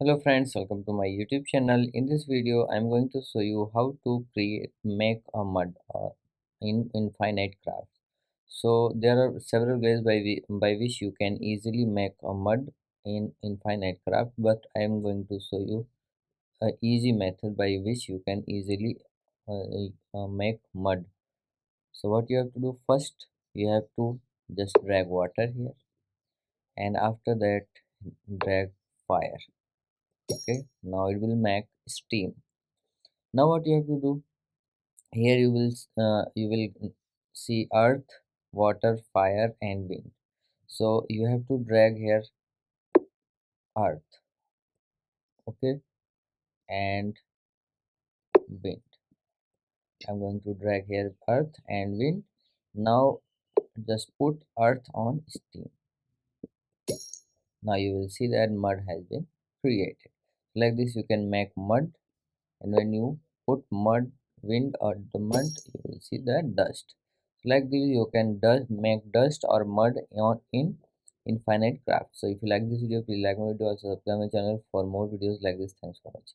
Hello friends, welcome to my YouTube channel. In this video, I'm going to show you how to make a mud in Infinite Craft. So there are several ways by which you can easily make a mud in Infinite Craft, but I am going to show you a easy method by which you can easily make mud. So what you have to do first, you have to just drag water here, and after that drag fire. Okay, now it will make steam. Now what you have to do here, you will see earth, water, fire and wind. So you have to drag here earth, okay, and wind. I'm going to drag here earth and wind. Now just put earth on steam. Now you will see that mud has been created. Like this you can make mud, and when you put mud wind or the mud, you will see that dust. Like this you can make dust or mud on in Infinite Craft. So if you like this video, please like my video, also subscribe my channel for more videos like this. Thanks for watching.